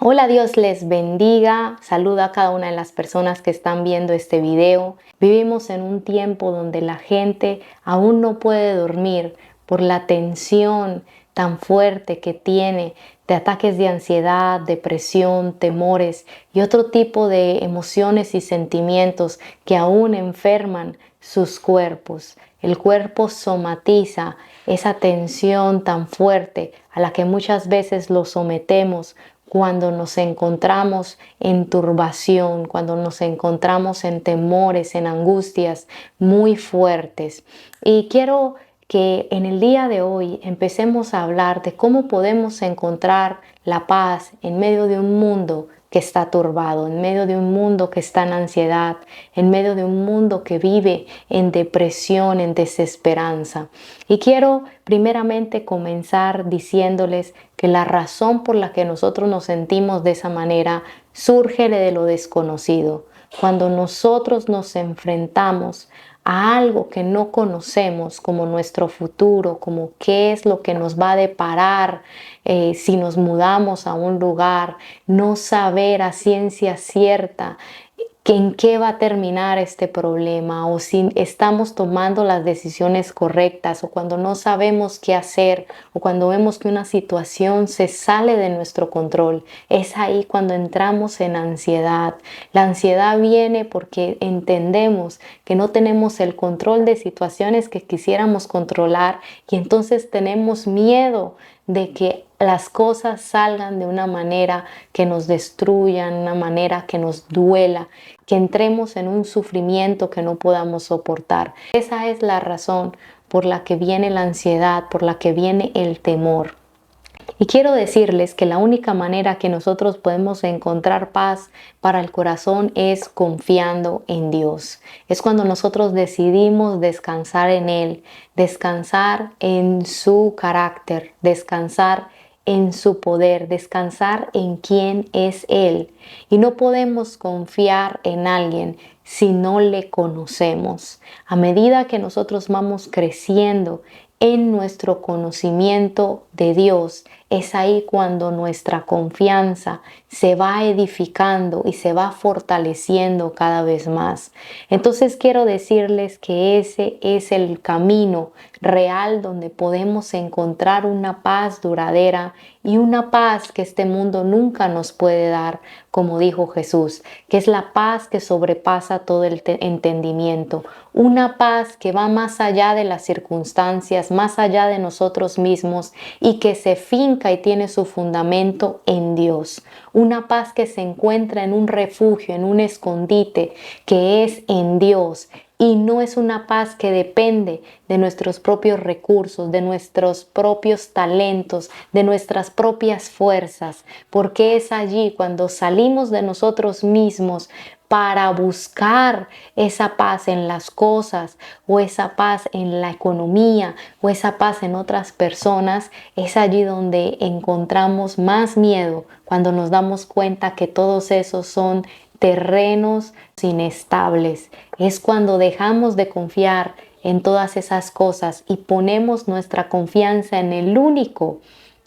Hola, Dios les bendiga. Saluda a cada una de las personas que están viendo este video. Vivimos en un tiempo donde la gente aún no puede dormir por la tensión tan fuerte que tiene de ataques de ansiedad, depresión, temores y otro tipo de emociones y sentimientos que aún enferman sus cuerpos. El cuerpo somatiza esa tensión tan fuerte a la que muchas veces lo sometemos cuando nos encontramos en turbación, cuando nos encontramos en temores, en angustias muy fuertes. Y quiero que en el día de hoy empecemos a hablar de cómo podemos encontrar la paz en medio de un mundo que está turbado, en medio de un mundo que está en ansiedad, en medio de un mundo que vive en depresión, en desesperanza. Y quiero primeramente comenzar diciéndoles que la razón por la que nosotros nos sentimos de esa manera surge de lo desconocido. Cuando nosotros nos enfrentamos a algo que no conocemos como nuestro futuro, como qué es lo que nos va a deparar si nos mudamos a un lugar, no saber a ciencia cierta en qué va a terminar este problema o si estamos tomando las decisiones correctas o cuando no sabemos qué hacer o cuando vemos que una situación se sale de nuestro control. Es ahí cuando entramos en ansiedad. La ansiedad viene porque entendemos que no tenemos el control de situaciones que quisiéramos controlar y entonces tenemos miedo de que las cosas salgan de una manera que nos destruyan, una manera que nos duela, que entremos en un sufrimiento que no podamos soportar. Esa es la razón por la que viene la ansiedad, por la que viene el temor. Y quiero decirles que la única manera que nosotros podemos encontrar paz para el corazón es confiando en Dios. Es cuando nosotros decidimos descansar en Él, descansar en su carácter, descansar en su poder, descansar en quién es Él. Y no podemos confiar en alguien si no le conocemos. A medida que nosotros vamos creciendo en nuestro conocimiento de Dios, es ahí cuando nuestra confianza se va edificando y se va fortaleciendo cada vez más. Entonces quiero decirles que ese es el camino real donde podemos encontrar una paz duradera y una paz que este mundo nunca nos puede dar, como dijo Jesús, que es la paz que sobrepasa todo el entendimiento, una paz que va más allá de las circunstancias, más allá de nosotros mismos y que se finca y tiene su fundamento en Dios. Una paz que se encuentra en un refugio, en un escondite que es en Dios. Y no es una paz que depende de nuestros propios recursos, de nuestros propios talentos, de nuestras propias fuerzas, porque es allí cuando salimos de nosotros mismos para buscar esa paz en las cosas o esa paz en la economía o esa paz en otras personas, es allí donde encontramos más miedo, cuando nos damos cuenta que todos esos son terrenos inestables. Es cuando dejamos de confiar en todas esas cosas y ponemos nuestra confianza en el único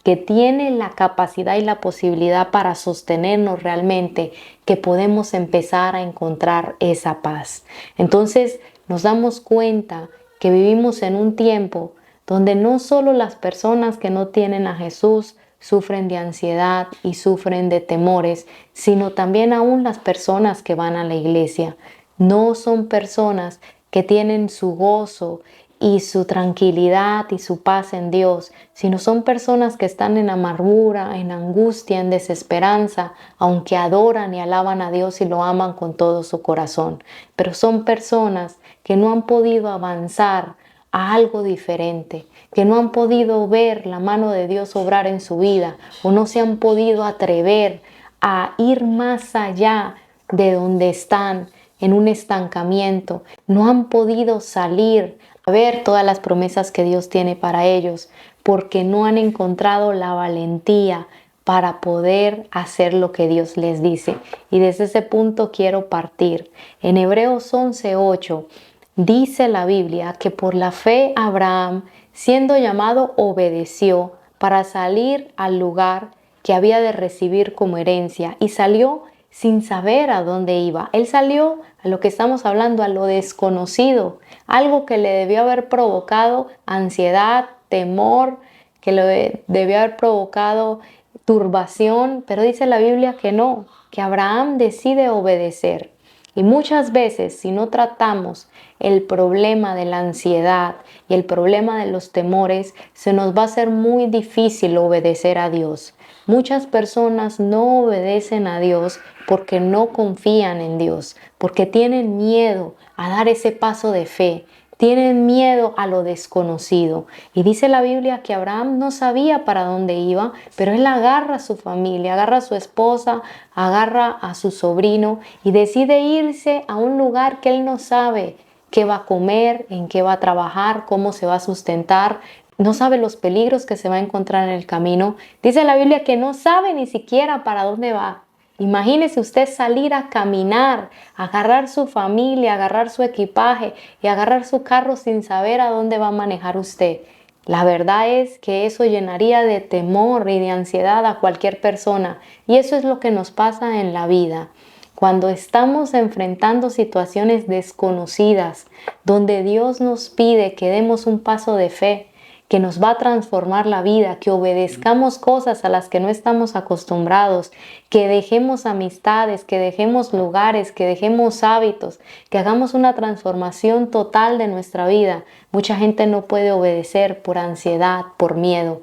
que tiene la capacidad y la posibilidad para sostenernos realmente, que podemos empezar a encontrar esa paz. Entonces nos damos cuenta que vivimos en un tiempo donde no solo las personas que no tienen a Jesús sufren de ansiedad y sufren de temores, sino también aún las personas que van a la iglesia. No son personas que tienen su gozo y su tranquilidad y su paz en Dios, sino son personas que están en amargura, en angustia, en desesperanza, aunque adoran y alaban a Dios y lo aman con todo su corazón. Pero son personas que no han podido avanzar a algo diferente, que no han podido ver la mano de Dios obrar en su vida o no se han podido atrever a ir más allá de donde están, en un estancamiento. No han podido salir a ver todas las promesas que Dios tiene para ellos porque no han encontrado la valentía para poder hacer lo que Dios les dice. Y desde ese punto quiero partir. En Hebreos 11:8 dice la Biblia que por la fe Abraham, siendo llamado, obedeció para salir al lugar que había de recibir como herencia y salió sin saber a dónde iba. Él salió a lo que estamos hablando, a lo desconocido, algo que le debió haber provocado ansiedad, temor, que le debió haber provocado turbación, pero dice la Biblia que no, que Abraham decide obedecer. Y muchas veces, si no tratamos el problema de la ansiedad y el problema de los temores, se nos va a hacer muy difícil obedecer a Dios. Muchas personas no obedecen a Dios porque no confían en Dios, porque tienen miedo a dar ese paso de fe. Tienen miedo a lo desconocido. Y dice la Biblia que Abraham no sabía para dónde iba, pero él agarra a su familia, agarra a su esposa, agarra a su sobrino y decide irse a un lugar que él no sabe qué va a comer, en qué va a trabajar, cómo se va a sustentar. No sabe los peligros que se va a encontrar en el camino. Dice la Biblia que no sabe ni siquiera para dónde va. Imagínese usted salir a caminar, agarrar su familia, agarrar su equipaje y agarrar su carro sin saber a dónde va a manejar usted. La verdad es que eso llenaría de temor y de ansiedad a cualquier persona. Y eso es lo que nos pasa en la vida. Cuando estamos enfrentando situaciones desconocidas, donde Dios nos pide que demos un paso de fe, que nos va a transformar la vida, que obedezcamos cosas a las que no estamos acostumbrados, que dejemos amistades, que dejemos lugares, que dejemos hábitos, que hagamos una transformación total de nuestra vida. Mucha gente no puede obedecer por ansiedad, por miedo,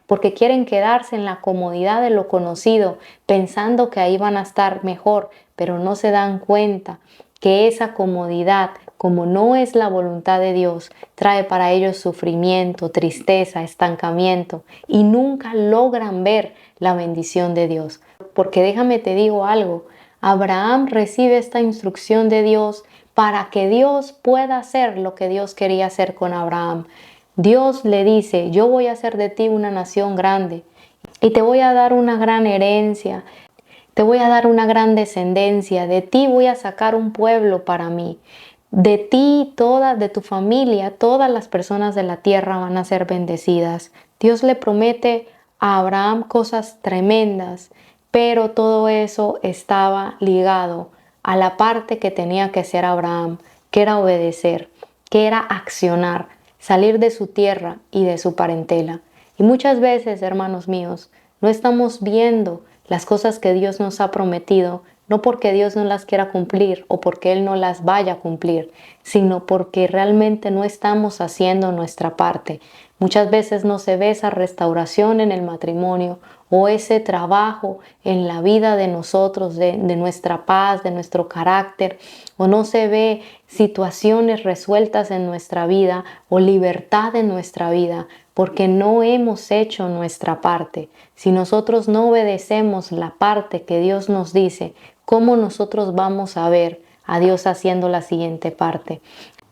porque quieren quedarse en la comodidad de lo conocido, pensando que ahí van a estar mejor, pero no se dan cuenta que esa comodidad, como no es la voluntad de Dios, trae para ellos sufrimiento, tristeza, estancamiento y nunca logran ver la bendición de Dios. Porque déjame te digo algo, Abraham recibe esta instrucción de Dios para que Dios pueda hacer lo que Dios quería hacer con Abraham. Dios le dice, yo voy a hacer de ti una nación grande y te voy a dar una gran herencia. Te voy a dar una gran descendencia, de ti voy a sacar un pueblo para mí. De ti, de tu familia, todas las personas de la tierra van a ser bendecidas. Dios le promete a Abraham cosas tremendas, pero todo eso estaba ligado a la parte que tenía que hacer Abraham, que era obedecer, que era accionar, salir de su tierra y de su parentela. Y muchas veces, hermanos míos, no estamos viendo las cosas que Dios nos ha prometido, no porque Dios no las quiera cumplir o porque Él no las vaya a cumplir, sino porque realmente no estamos haciendo nuestra parte. Muchas veces no se ve esa restauración en el matrimonio o ese trabajo en la vida de nosotros, de nuestra paz, de nuestro carácter, o no se ve situaciones resueltas en nuestra vida o libertad en nuestra vida, porque no hemos hecho nuestra parte. Si nosotros no obedecemos la parte que Dios nos dice, ¿cómo nosotros vamos a ver a Dios haciendo la siguiente parte?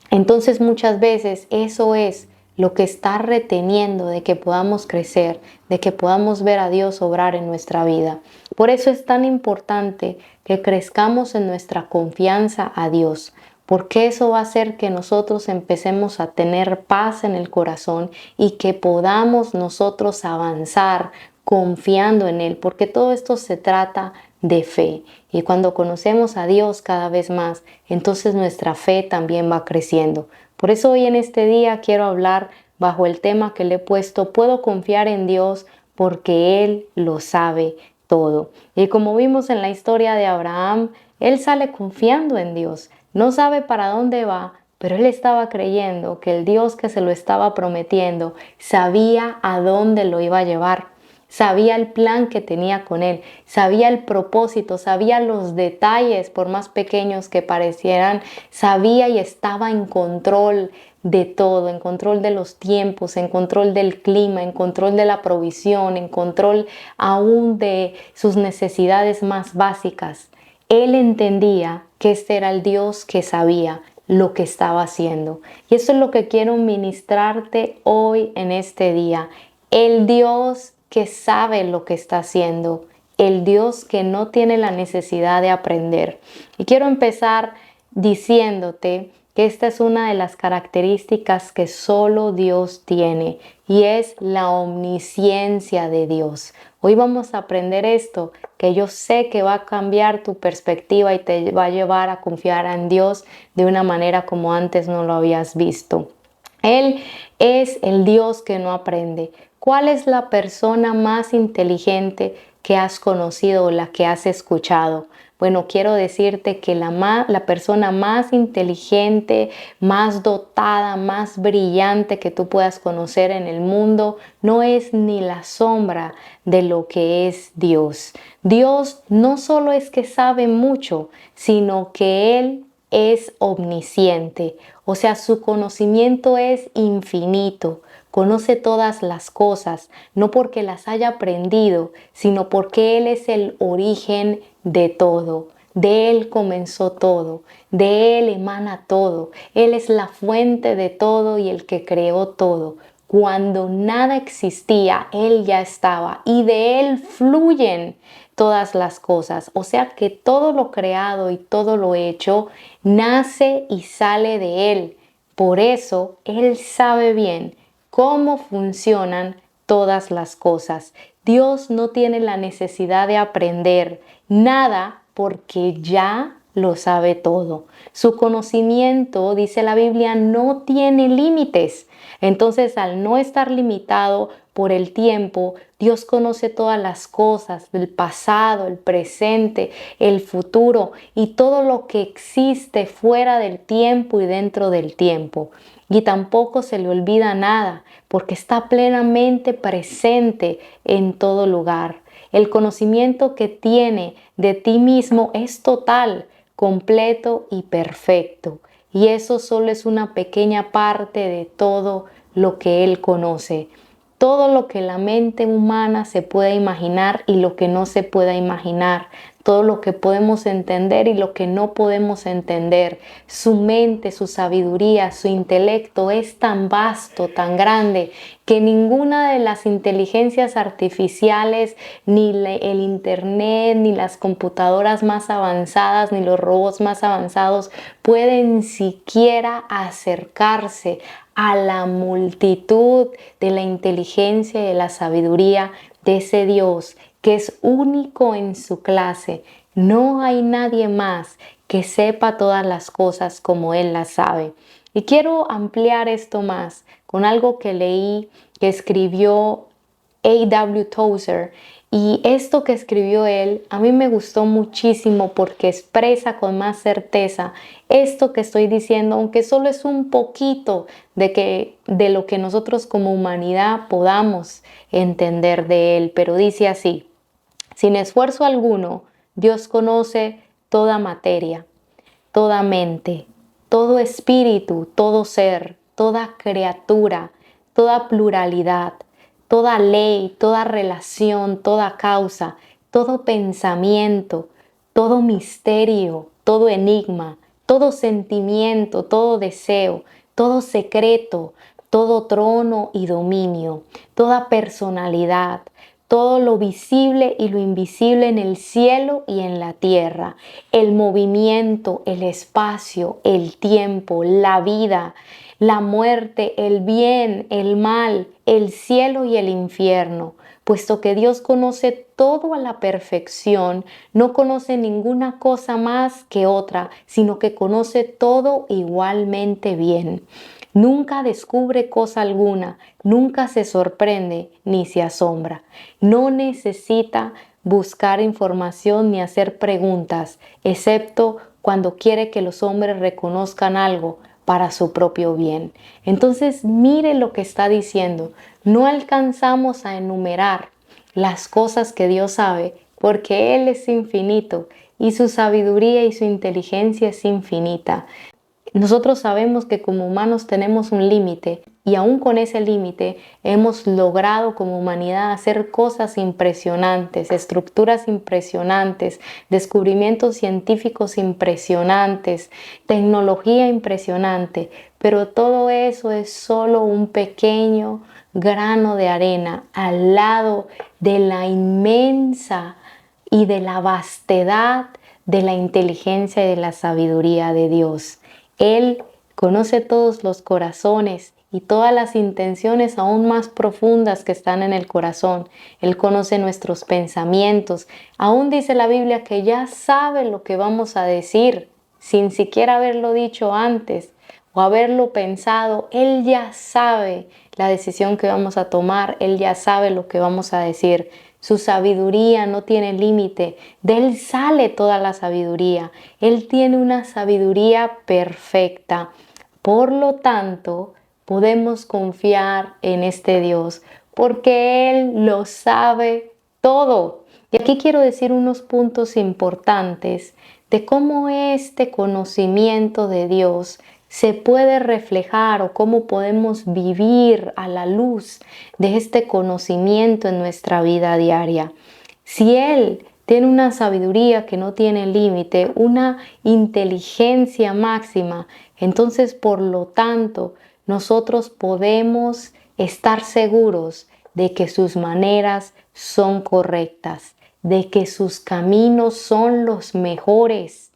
Entonces muchas veces eso es lo que está reteniendo de que podamos crecer, de que podamos ver a Dios obrar en nuestra vida. Por eso es tan importante que crezcamos en nuestra confianza a Dios, porque eso va a hacer que nosotros empecemos a tener paz en el corazón y que podamos nosotros avanzar confiando en Él, porque todo esto se trata de fe. Y cuando conocemos a Dios cada vez más, entonces nuestra fe también va creciendo. Por eso hoy en este día quiero hablar bajo el tema que le he puesto, puedo confiar en Dios porque Él lo sabe todo. Y como vimos en la historia de Abraham, él sale confiando en Dios. No sabe para dónde va, pero él estaba creyendo que el Dios que se lo estaba prometiendo sabía a dónde lo iba a llevar. Sabía el plan que tenía con él, sabía el propósito, sabía los detalles, por más pequeños que parecieran, sabía y estaba en control de todo, en control de los tiempos, en control del clima, en control de la provisión, en control aún de sus necesidades más básicas. Él entendía que este era el Dios que sabía lo que estaba haciendo. Y eso es lo que quiero ministrarte hoy en este día. El Dios que sabe lo que está haciendo, el Dios que no tiene la necesidad de aprender. Y quiero empezar diciéndote que esta es una de las características que solo Dios tiene y es la omnisciencia de Dios. Hoy vamos a aprender esto, que yo sé que va a cambiar tu perspectiva y te va a llevar a confiar en Dios de una manera como antes no lo habías visto. Él es el Dios que no aprende. ¿Cuál es la persona más inteligente que has conocido o la que has escuchado? Bueno, quiero decirte que la persona más inteligente, más dotada, más brillante que tú puedas conocer en el mundo no es ni la sombra de lo que es Dios. Dios no solo es que sabe mucho, sino que Él es omnisciente, o sea, su conocimiento es infinito. Conoce todas las cosas, no porque las haya aprendido, sino porque Él es el origen de todo. De Él comenzó todo, de Él emana todo. Él es la fuente de todo y el que creó todo. Cuando nada existía, Él ya estaba y de Él fluyen todas las cosas. O sea que todo lo creado y todo lo hecho nace y sale de Él. Por eso Él sabe bien cómo funcionan todas las cosas. Dios no tiene la necesidad de aprender nada porque ya lo sabe todo. Su conocimiento, dice la Biblia, no tiene límites. Entonces, al no estar limitado por el tiempo, Dios conoce todas las cosas, el pasado, el presente, el futuro y todo lo que existe fuera del tiempo y dentro del tiempo. Y tampoco se le olvida nada, porque está plenamente presente en todo lugar. El conocimiento que tiene de ti mismo es total, completo y perfecto. Y eso solo es una pequeña parte de todo lo que Él conoce. Todo lo que la mente humana se pueda imaginar y lo que no se pueda imaginar. Todo lo que podemos entender y lo que no podemos entender. Su mente, su sabiduría, su intelecto es tan vasto, tan grande, que ninguna de las inteligencias artificiales, ni el internet, ni las computadoras más avanzadas, ni los robots más avanzados pueden siquiera acercarse a la multitud de la inteligencia y de la sabiduría de ese Dios que es único en su clase. No hay nadie más que sepa todas las cosas como Él las sabe. Y quiero ampliar esto más con algo que leí que escribió A.W. Tozer. Y esto que escribió él a mí me gustó muchísimo porque expresa con más certeza esto que estoy diciendo, aunque solo es un poquito de lo que nosotros como humanidad podamos entender de él. Pero dice así: sin esfuerzo alguno, Dios conoce toda materia, toda mente, todo espíritu, todo ser, toda criatura, toda pluralidad, toda ley, toda relación, toda causa, todo pensamiento, todo misterio, todo enigma, todo sentimiento, todo deseo, todo secreto, todo trono y dominio, toda personalidad, todo lo visible y lo invisible en el cielo y en la tierra, el movimiento, el espacio, el tiempo, la vida, la muerte, el bien, el mal, el cielo y el infierno. Puesto que Dios conoce todo a la perfección, no conoce ninguna cosa más que otra, sino que conoce todo igualmente bien. Nunca descubre cosa alguna, nunca se sorprende ni se asombra. No necesita buscar información ni hacer preguntas, excepto cuando quiere que los hombres reconozcan algo para su propio bien. Entonces, mire lo que está diciendo. No alcanzamos a enumerar las cosas que Dios sabe, porque Él es infinito y su sabiduría y su inteligencia es infinita. Nosotros sabemos que como humanos tenemos un límite y aún con ese límite hemos logrado como humanidad hacer cosas impresionantes, estructuras impresionantes, descubrimientos científicos impresionantes, tecnología impresionante, pero todo eso es solo un pequeño grano de arena al lado de la inmensa y de la vastedad de la inteligencia y de la sabiduría de Dios. Él conoce todos los corazones y todas las intenciones aún más profundas que están en el corazón. Él conoce nuestros pensamientos. Aún dice la Biblia que ya sabe lo que vamos a decir, sin siquiera haberlo dicho antes o haberlo pensado. Él ya sabe la decisión que vamos a tomar. Él ya sabe lo que vamos a decir. Su sabiduría no tiene límite. De Él sale toda la sabiduría. Él tiene una sabiduría perfecta. Por lo tanto, podemos confiar en este Dios porque Él lo sabe todo. Y aquí quiero decir unos puntos importantes de cómo este conocimiento de Dios se puede reflejar o cómo podemos vivir a la luz de este conocimiento en nuestra vida diaria. Si Él tiene una sabiduría que no tiene límite, una inteligencia máxima, entonces por lo tanto nosotros podemos estar seguros de que sus maneras son correctas, de que sus caminos son los mejores,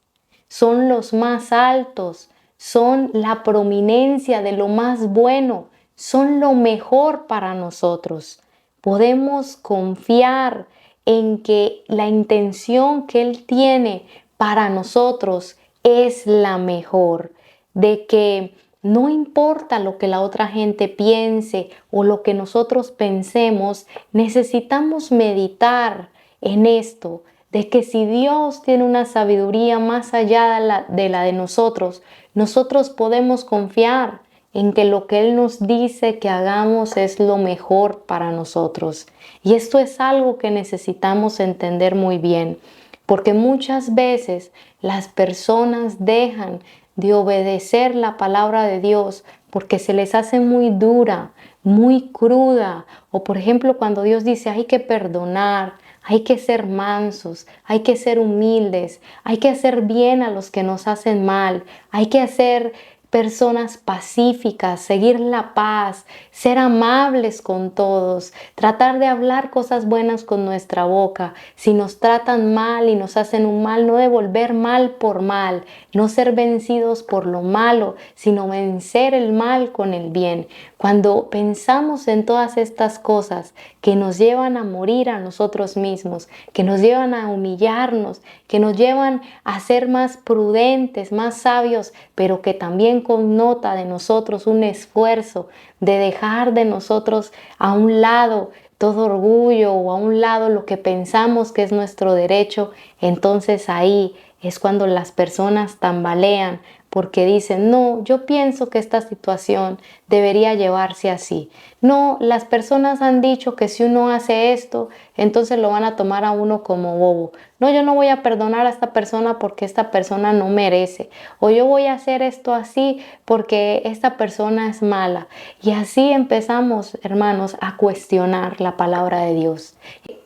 son los más altos, son la prominencia de lo más bueno, son lo mejor para nosotros. Podemos confiar en que la intención que Él tiene para nosotros es la mejor, de que no importa lo que la otra gente piense o lo que nosotros pensemos, necesitamos meditar en esto, de que si Dios tiene una sabiduría más allá de la de nosotros, nosotros podemos confiar en que lo que Él nos dice que hagamos es lo mejor para nosotros. Y esto es algo que necesitamos entender muy bien, porque muchas veces las personas dejan de obedecer la palabra de Dios porque se les hace muy dura, muy cruda. O por ejemplo, cuando Dios dice hay que perdonar, hay que ser mansos, hay que ser humildes, hay que hacer bien a los que nos hacen mal, hay que hacer personas pacíficas, seguir la paz, ser amables con todos, tratar de hablar cosas buenas con nuestra boca. Si nos tratan mal y nos hacen un mal, no devolver mal por mal, no ser vencidos por lo malo, sino vencer el mal con el bien. Cuando pensamos en todas estas cosas que nos llevan a morir a nosotros mismos, que nos llevan a humillarnos, que nos llevan a ser más prudentes, más sabios, pero que también connota de nosotros un esfuerzo de dejar de nosotros a un lado todo orgullo o a un lado lo que pensamos que es nuestro derecho, entonces ahí es cuando las personas tambalean porque dicen, no, yo pienso que esta situación debería llevarse así. No, las personas han dicho que si uno hace esto, entonces lo van a tomar a uno como bobo. No, yo no voy a perdonar a esta persona porque esta persona no merece. O yo voy a hacer esto así porque esta persona es mala. Y así empezamos, hermanos, a cuestionar la palabra de Dios.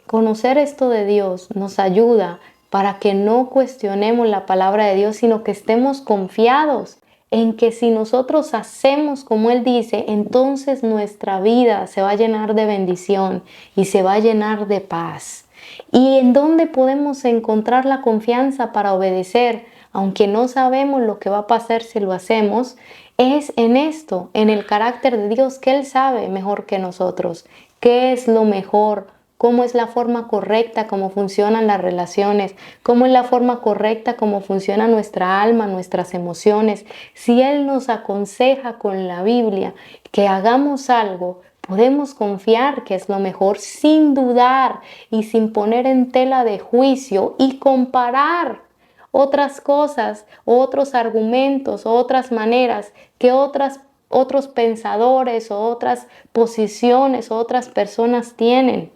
Conocer esto de Dios nos ayuda para que no cuestionemos la palabra de Dios, sino que estemos confiados en que si nosotros hacemos como Él dice, entonces nuestra vida se va a llenar de bendición y se va a llenar de paz. ¿Y en dónde podemos encontrar la confianza para obedecer, aunque no sabemos lo que va a pasar si lo hacemos? Es en esto, en el carácter de Dios, que Él sabe mejor que nosotros, qué es lo mejor, cómo es la forma correcta, cómo funcionan las relaciones, cómo es la forma correcta, cómo funciona nuestra alma, nuestras emociones. Si Él nos aconseja con la Biblia que hagamos algo, podemos confiar que es lo mejor sin dudar y sin poner en tela de juicio y comparar otras cosas, otros argumentos, otras maneras que otros pensadores o otras posiciones o otras personas tienen.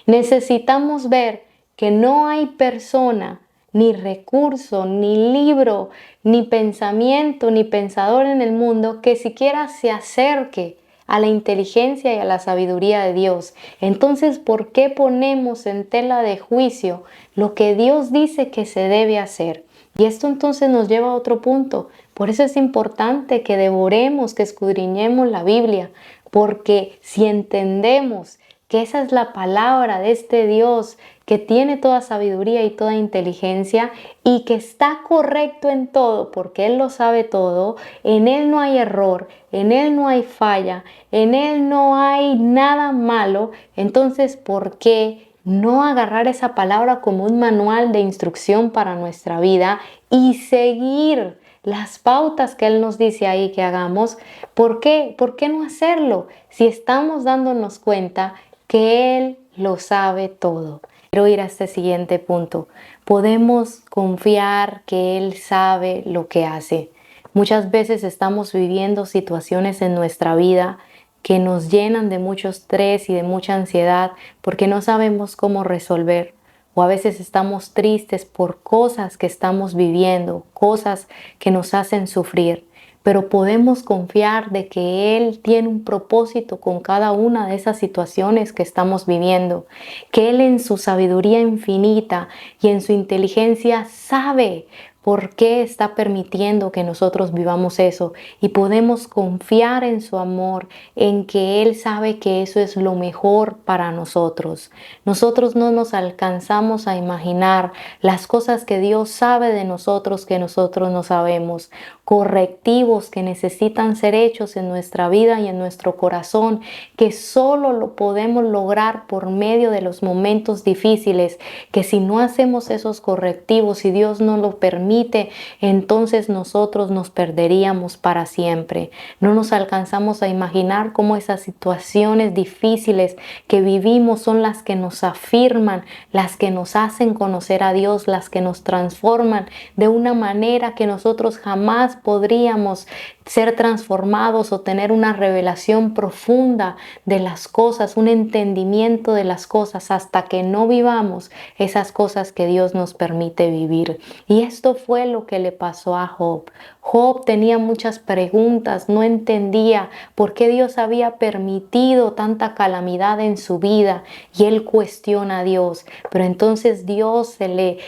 Necesitamos ver que no hay persona, ni recurso, ni libro, ni pensamiento, ni pensador en el mundo que siquiera se acerque a la inteligencia y a la sabiduría de Dios. Entonces, ¿por qué ponemos en tela de juicio lo que Dios dice que se debe hacer? Y esto entonces nos lleva a otro punto. Por eso es importante que devoremos, que escudriñemos la Biblia, porque si entendemos que esa es la palabra de este Dios que tiene toda sabiduría y toda inteligencia y que está correcto en todo porque Él lo sabe todo, en Él no hay error, en Él no hay falla, en Él no hay nada malo, entonces ¿por qué no agarrar esa palabra como un manual de instrucción para nuestra vida y seguir las pautas que Él nos dice ahí que hagamos? ¿Por qué? ¿Por qué no hacerlo si estamos dándonos cuenta que Él lo sabe todo? Quiero ir a este siguiente punto. Podemos confiar que Él sabe lo que hace. Muchas veces estamos viviendo situaciones en nuestra vida que nos llenan de mucho estrés y de mucha ansiedad porque no sabemos cómo resolver. O a veces estamos tristes por cosas que estamos viviendo, cosas que nos hacen sufrir. Pero podemos confiar de que Él tiene un propósito con cada una de esas situaciones que estamos viviendo, que Él en su sabiduría infinita y en su inteligencia sabe por qué está permitiendo que nosotros vivamos eso y podemos confiar en su amor, en que Él sabe que eso es lo mejor para nosotros. Nosotros no nos alcanzamos a imaginar las cosas que Dios sabe de nosotros que nosotros no sabemos, correctivos que necesitan ser hechos en nuestra vida y en nuestro corazón, que solo lo podemos lograr por medio de los momentos difíciles, que si no hacemos esos correctivos y Dios no lo permite, entonces nosotros nos perderíamos para siempre. No nos alcanzamos a imaginar cómo esas situaciones difíciles que vivimos son las que nos afirman, las que nos hacen conocer a Dios, las que nos transforman de una manera que nosotros jamás podríamos ser transformados o tener una revelación profunda de las cosas, un entendimiento de las cosas hasta que no vivamos esas cosas que Dios nos permite vivir. Y esto fue lo que le pasó a Job. Job tenía muchas preguntas, no entendía por qué Dios había permitido tanta calamidad en su vida y él cuestiona a Dios. Pero entonces Dios se le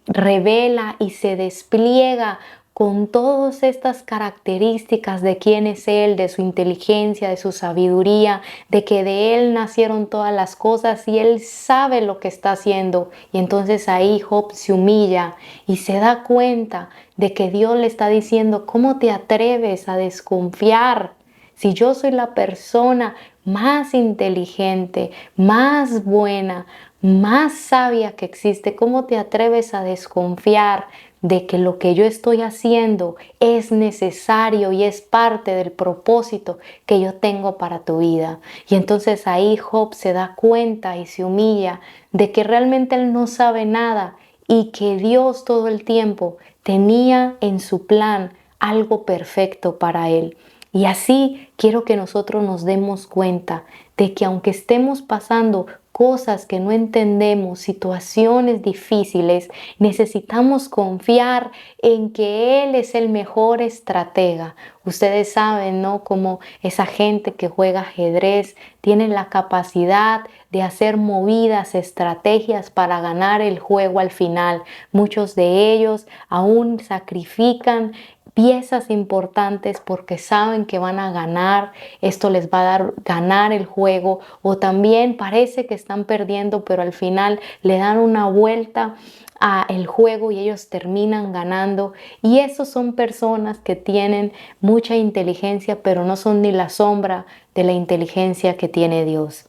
revela y se despliega con todas estas características de quién es Él, de su inteligencia, de su sabiduría, de que de Él nacieron todas las cosas y Él sabe lo que está haciendo. Y entonces ahí Job se humilla y se da cuenta de que Dios le está diciendo, ¿cómo te atreves a desconfiar? Si yo soy la persona más inteligente, más buena, más sabia que existe, ¿cómo te atreves a desconfiar de que lo que yo estoy haciendo es necesario y es parte del propósito que yo tengo para tu vida? Y entonces ahí Job se da cuenta y se humilla de que realmente él no sabe nada y que Dios todo el tiempo tenía en su plan algo perfecto para él. Y así quiero que nosotros nos demos cuenta de que aunque estemos pasando cosas que no entendemos, situaciones difíciles, necesitamos confiar en que Él es el mejor estratega. Ustedes saben, ¿no? Como esa gente que juega ajedrez tiene la capacidad de hacer movidas, estrategias para ganar el juego al final. Muchos de ellos aún sacrifican piezas importantes porque saben que van a ganar, esto les va a dar ganar el juego, o también parece que están perdiendo pero al final le dan una vuelta a el juego y ellos terminan ganando. Y esos son personas que tienen mucha inteligencia pero no son ni la sombra de la inteligencia que tiene Dios.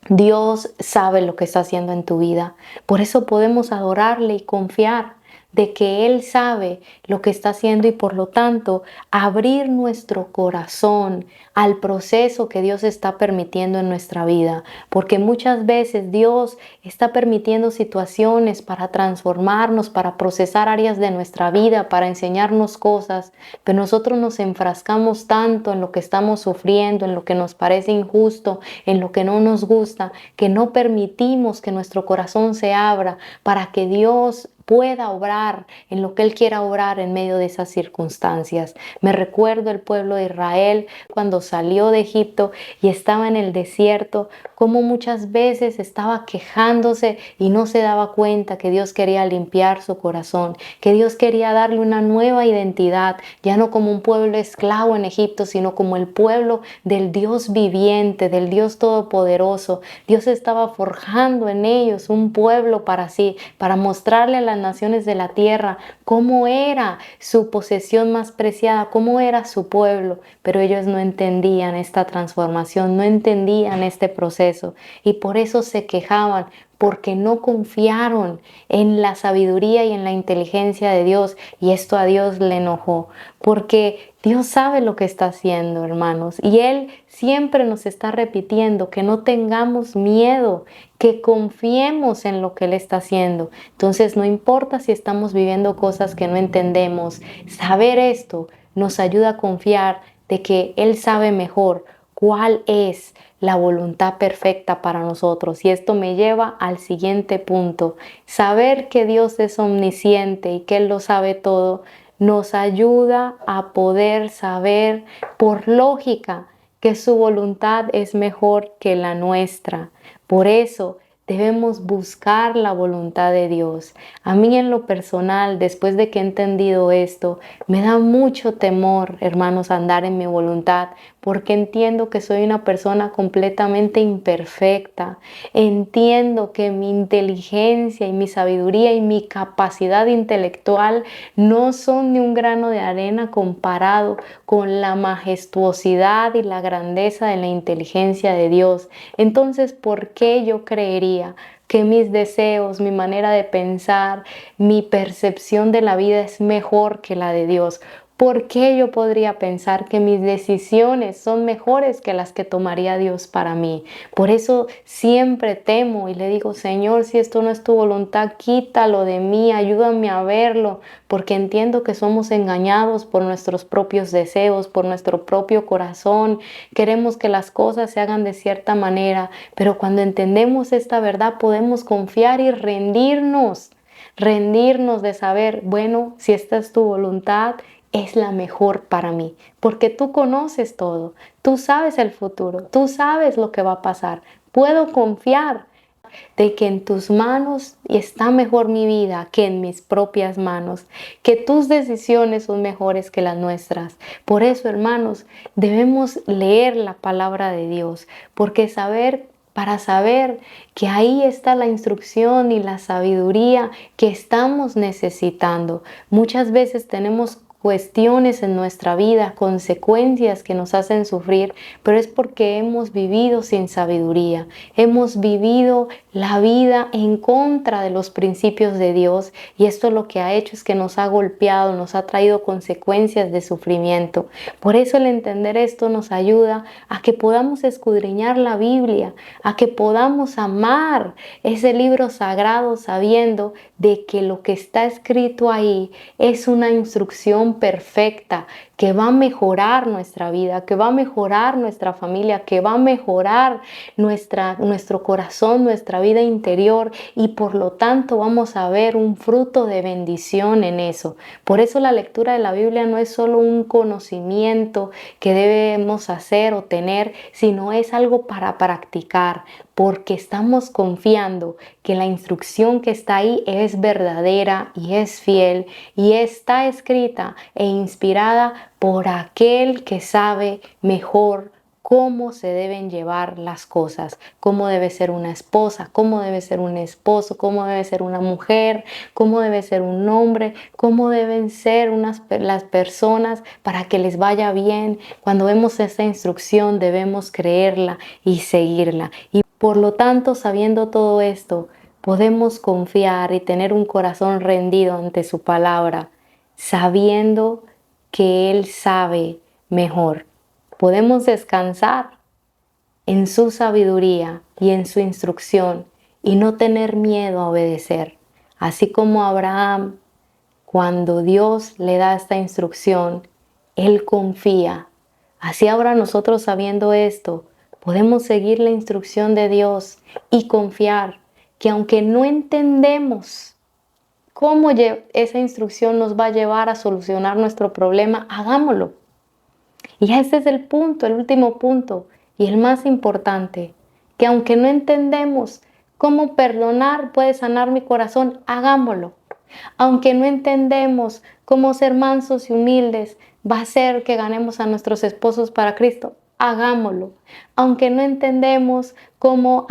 Dios sabe lo que está haciendo en tu vida, por eso podemos adorarle y confiar de que Él sabe lo que está haciendo y por lo tanto abrir nuestro corazón al proceso que Dios está permitiendo en nuestra vida. Porque muchas veces Dios está permitiendo situaciones para transformarnos, para procesar áreas de nuestra vida, para enseñarnos cosas, pero nosotros nos enfrascamos tanto en lo que estamos sufriendo, en lo que nos parece injusto, en lo que no nos gusta, que no permitimos que nuestro corazón se abra para que Dios pueda obrar en lo que Él quiera obrar en medio de esas circunstancias. Me recuerdo el pueblo de Israel cuando salió de Egipto y estaba en el desierto, como muchas veces estaba quejándose y no se daba cuenta que Dios quería limpiar su corazón, que Dios quería darle una nueva identidad, ya no como un pueblo esclavo en Egipto, sino como el pueblo del Dios viviente, del Dios todopoderoso. Dios estaba forjando en ellos un pueblo para sí, para mostrarle a las naciones de la tierra cómo era su posesión más preciada, cómo era su pueblo, pero ellos no entendían esta transformación, no entendían este proceso y por eso se quejaban, porque no confiaron en la sabiduría y en la inteligencia de Dios, y esto a Dios le enojó, porque Dios sabe lo que está haciendo, hermanos, y Él siempre nos está repitiendo que no tengamos miedo, que confiemos en lo que Él está haciendo. Entonces, no importa si estamos viviendo cosas que no entendemos, saber esto nos ayuda a confiar de que Él sabe mejor cuál es la voluntad perfecta para nosotros. Y esto me lleva al siguiente punto. Saber que Dios es omnisciente y que Él lo sabe todo, nos ayuda a poder saber por lógica que su voluntad es mejor que la nuestra. Por eso debemos buscar la voluntad de Dios. A mí en lo personal, después de que he entendido esto, me da mucho temor, hermanos, andar en mi voluntad, porque entiendo que soy una persona completamente imperfecta. Entiendo que mi inteligencia y mi sabiduría y mi capacidad intelectual no son ni un grano de arena comparado con la majestuosidad y la grandeza de la inteligencia de Dios. Entonces, ¿por qué yo creería que mis deseos, mi manera de pensar, mi percepción de la vida es mejor que la de Dios? ¿Por qué yo podría pensar que mis decisiones son mejores que las que tomaría Dios para mí? Por eso siempre temo y le digo, Señor, si esto no es tu voluntad, quítalo de mí, ayúdame a verlo, porque entiendo que somos engañados por nuestros propios deseos, por nuestro propio corazón. Queremos que las cosas se hagan de cierta manera, pero cuando entendemos esta verdad podemos confiar y rendirnos de saber, bueno, si esta es tu voluntad, es la mejor para mí, porque tú conoces todo, tú sabes el futuro, tú sabes lo que va a pasar. Puedo confiar de que en tus manos está mejor mi vida que en mis propias manos, que tus decisiones son mejores que las nuestras. Por eso, hermanos, debemos leer la palabra de Dios, porque para saber que ahí está la instrucción y la sabiduría que estamos necesitando. Muchas veces tenemos cuestiones en nuestra vida, consecuencias que nos hacen sufrir, pero es porque hemos vivido sin sabiduría, hemos vivido la vida en contra de los principios de Dios y esto lo que ha hecho es que nos ha golpeado, nos ha traído consecuencias de sufrimiento. Por eso el entender esto nos ayuda a que podamos escudriñar la Biblia, a que podamos amar ese libro sagrado sabiendo de que lo que está escrito ahí es una instrucción perfecta que va a mejorar nuestra vida, que va a mejorar nuestra familia, que va a mejorar nuestro corazón, nuestra vida interior y por lo tanto vamos a ver un fruto de bendición en eso. Por eso la lectura de la Biblia no es solo un conocimiento que debemos hacer o tener, sino es algo para practicar, porque estamos confiando que la instrucción que está ahí es verdadera y es fiel y está escrita e inspirada por aquel que sabe mejor cómo se deben llevar las cosas, cómo debe ser una esposa, cómo debe ser un esposo, cómo debe ser una mujer, cómo debe ser un hombre, cómo deben ser las personas para que les vaya bien. Cuando vemos esta instrucción debemos creerla y seguirla. Y por lo tanto, sabiendo todo esto, podemos confiar y tener un corazón rendido ante su palabra, sabiendo que Él sabe mejor. Podemos descansar en su sabiduría y en su instrucción y no tener miedo a obedecer. Así como Abraham, cuando Dios le da esta instrucción, él confía. Así ahora nosotros sabiendo esto, podemos seguir la instrucción de Dios y confiar que aunque no entendemos cómo esa instrucción nos va a llevar a solucionar nuestro problema, hagámoslo. Y ese es el punto, el último punto y el más importante, que aunque no entendemos cómo perdonar puede sanar mi corazón, hagámoslo. Aunque no entendemos cómo ser mansos y humildes va a hacer que ganemos a nuestros esposos para Cristo, hagámoslo. Aunque no entendemos cómo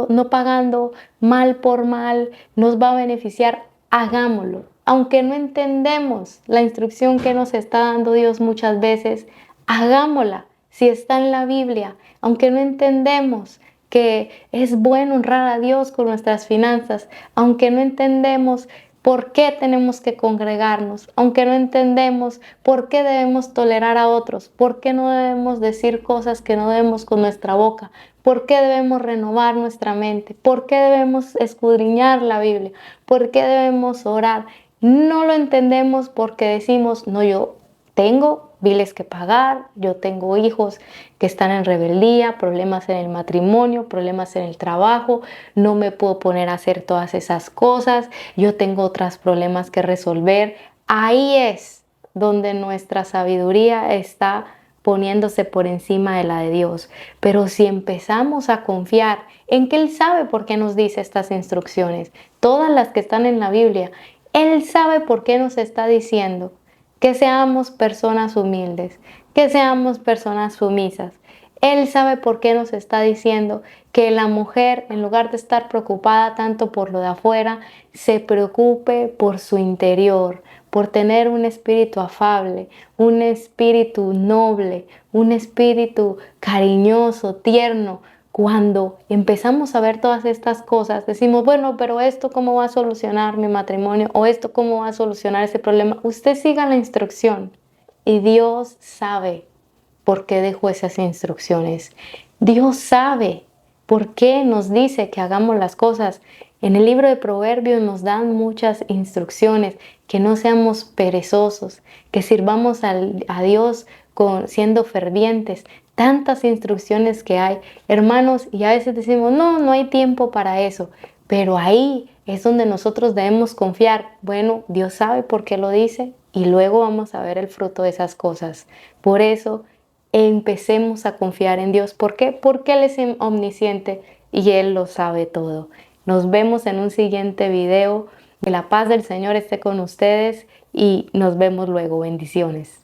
no pagando mal por mal nos va a beneficiar, hagámoslo. Aunque no entendemos la instrucción que nos está dando Dios muchas veces, hagámosla si está en la Biblia. Aunque no entendemos que es bueno honrar a Dios con nuestras finanzas, aunque no entendemos por qué tenemos que congregarnos, aunque no entendemos por qué debemos tolerar a otros, por qué no debemos decir cosas que no debemos con nuestra boca, por qué debemos renovar nuestra mente, por qué debemos escudriñar la Biblia, por qué debemos orar. No lo entendemos porque decimos, no, yo tengo biles que pagar, yo tengo hijos que están en rebeldía, problemas en el matrimonio, problemas en el trabajo, no me puedo poner a hacer todas esas cosas, yo tengo otros problemas que resolver. Ahí es donde nuestra sabiduría está poniéndose por encima de la de Dios. Pero si empezamos a confiar en que Él sabe por qué nos dice estas instrucciones, todas las que están en la Biblia, Él sabe por qué nos está diciendo que seamos personas humildes, que seamos personas sumisas. Él sabe por qué nos está diciendo que la mujer, en lugar de estar preocupada tanto por lo de afuera, se preocupe por su interior, por tener un espíritu afable, un espíritu noble, un espíritu cariñoso, tierno. Cuando empezamos a ver todas estas cosas, decimos, bueno, pero esto cómo va a solucionar mi matrimonio o esto cómo va a solucionar ese problema. Usted siga la instrucción y Dios sabe por qué dejó esas instrucciones. Dios sabe por qué nos dice que hagamos las cosas. En el libro de Proverbios nos dan muchas instrucciones, que no seamos perezosos, que sirvamos a Dios siendo fervientes. Tantas instrucciones que hay, hermanos, y a veces decimos, no, no hay tiempo para eso, pero ahí es donde nosotros debemos confiar. Bueno, Dios sabe por qué lo dice y luego vamos a ver el fruto de esas cosas. Por eso, empecemos a confiar en Dios. ¿Por qué? Porque Él es omnisciente y Él lo sabe todo. Nos vemos en un siguiente video. Que la paz del Señor esté con ustedes y nos vemos luego. Bendiciones.